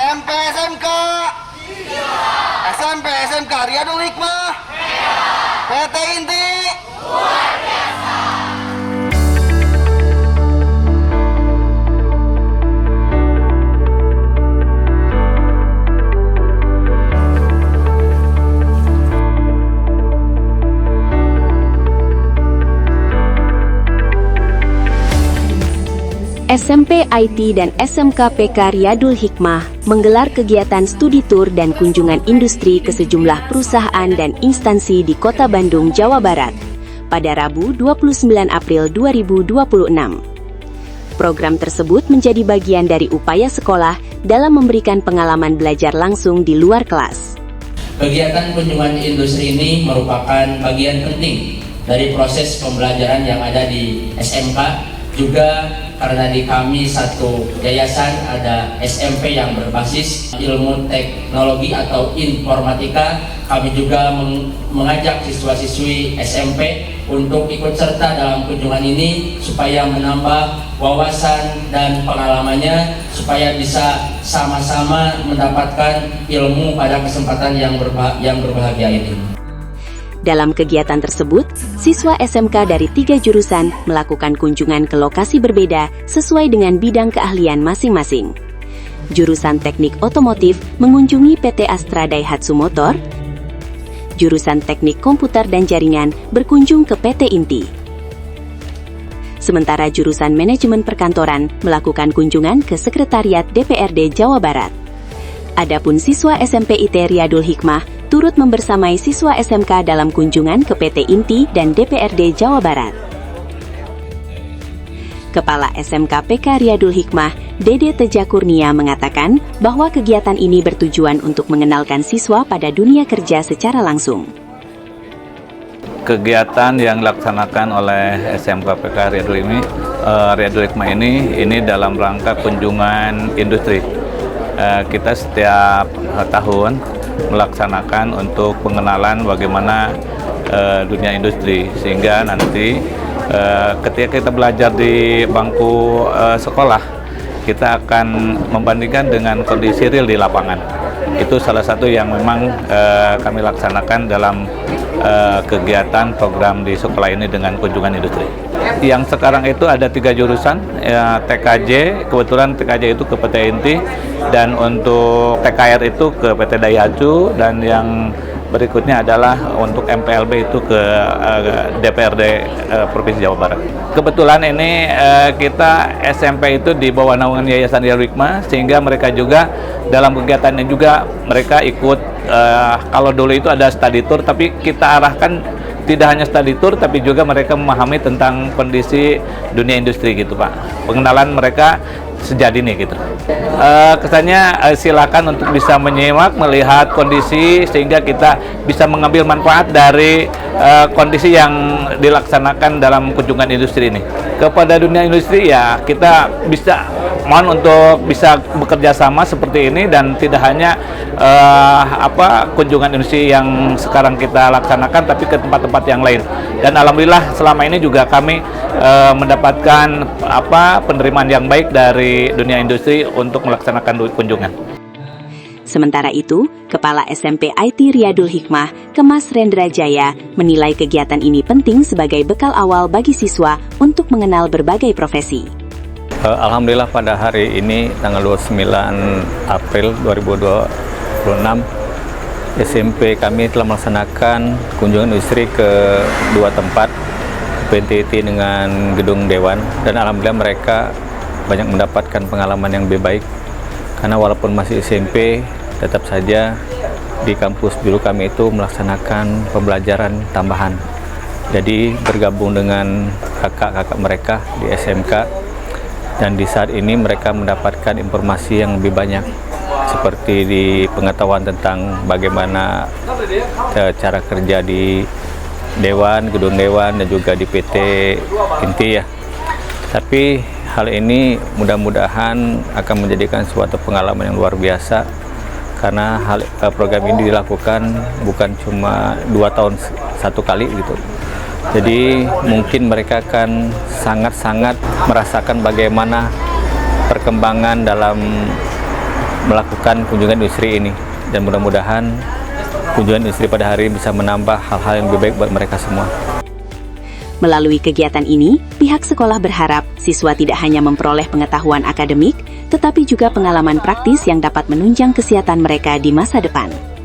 SMP SMK. Iya. SMP SMK Riyadul Hikmah. Iya. PT Inti. Luar biasa. SMP IT dan SMK PK Riyadul Hikmah menggelar kegiatan studi tur dan kunjungan industri ke sejumlah perusahaan dan instansi di Kota Bandung, Jawa Barat pada Rabu 29 April 2026. Program tersebut menjadi bagian dari upaya sekolah dalam memberikan pengalaman belajar langsung di luar kelas. Kegiatan kunjungan industri ini merupakan bagian penting dari proses pembelajaran yang ada di SMK, juga karena di kami satu yayasan ada SMP yang berbasis ilmu teknologi atau informatika. Kami juga mengajak siswa-siswi SMP untuk ikut serta dalam kunjungan ini supaya menambah wawasan dan pengalamannya, supaya bisa sama-sama mendapatkan ilmu pada kesempatan yang berbahagia ini. Dalam kegiatan tersebut, siswa SMK dari 3 jurusan melakukan kunjungan ke lokasi berbeda sesuai dengan bidang keahlian masing-masing. Jurusan Teknik Otomotif mengunjungi PT Astra Daihatsu Motor. Jurusan Teknik Komputer dan Jaringan berkunjung ke PT Inti. Sementara jurusan Manajemen Perkantoran melakukan kunjungan ke Sekretariat DPRD Jawa Barat. Adapun siswa SMP IT Riyadul Hikmah turut membersamai siswa SMK dalam kunjungan ke PT Inti dan DPRD Jawa Barat. Kepala SMK PK Riyadul Hikmah, Dede Teja Kurnia mengatakan bahwa kegiatan ini bertujuan untuk mengenalkan siswa pada dunia kerja secara langsung. Kegiatan yang dilaksanakan oleh SMK PK Riyadul Hikmah ini dalam rangka kunjungan industri. Kita setiap tahun melaksanakan untuk pengenalan bagaimana dunia industri, sehingga nanti ketika kita belajar di bangku sekolah, kita akan membandingkan dengan kondisi real di lapangan. Itu salah satu yang memang kami laksanakan dalam kegiatan program di sekolah ini dengan kunjungan industri. Yang sekarang itu ada 3 jurusan, TKJ, kebetulan TKJ itu ke PT Inti, dan untuk TKR itu ke PT Daihatsu, dan yang berikutnya adalah untuk MPLB itu ke DPRD Provinsi Jawa Barat. Kebetulan ini kita SMP itu di bawah naungan Yayasan Riyadul Hikmah, sehingga mereka juga dalam kegiatannya juga mereka ikut, kalau dulu itu ada study tour, tapi kita arahkan tidak hanya study tour, tapi juga mereka memahami tentang kondisi dunia industri gitu Pak. Pengenalan mereka sejak dini gitu. Kesannya silakan untuk bisa menyimak, melihat kondisi, sehingga kita bisa mengambil manfaat dari kondisi yang dilaksanakan dalam kunjungan industri ini. Kepada dunia industri ya kita bisa mohon untuk bisa bekerja sama seperti ini, dan tidak hanya kunjungan industri yang sekarang kita laksanakan, tapi ke tempat-tempat yang lain. Dan alhamdulillah selama ini juga kami mendapatkan penerimaan yang baik dari dunia industri untuk melaksanakan kunjungan. Sementara itu, Kepala SMP IT Riyadul Hikmah, Kemas Rendra Jaya, menilai kegiatan ini penting sebagai bekal awal bagi siswa untuk mengenal berbagai profesi. Alhamdulillah pada hari ini tanggal 29 April 2026 SMP kami telah melaksanakan kunjungan industri ke 2 tempat, PNTT dengan Gedung Dewan, dan alhamdulillah mereka banyak mendapatkan pengalaman yang lebih baik, karena walaupun masih SMP tetap saja di kampus biru kami itu melaksanakan pembelajaran tambahan. Jadi bergabung dengan kakak-kakak mereka di SMK, dan di saat ini mereka mendapatkan informasi yang lebih banyak, seperti di pengetahuan tentang bagaimana cara kerja di Dewan, Gedung Dewan, dan juga di PT Inti ya. Tapi hal ini mudah-mudahan akan menjadikan suatu pengalaman yang luar biasa, karena program ini dilakukan bukan cuma 2 tahun satu kali gitu. Jadi mungkin mereka akan sangat-sangat merasakan bagaimana perkembangan dalam melakukan kunjungan industri ini, dan mudah-mudahan kunjungan industri pada hari ini bisa menambah hal-hal yang lebih baik buat mereka semua. Melalui kegiatan ini, pihak sekolah berharap siswa tidak hanya memperoleh pengetahuan akademik, tetapi juga pengalaman praktis yang dapat menunjang kesehatan mereka di masa depan.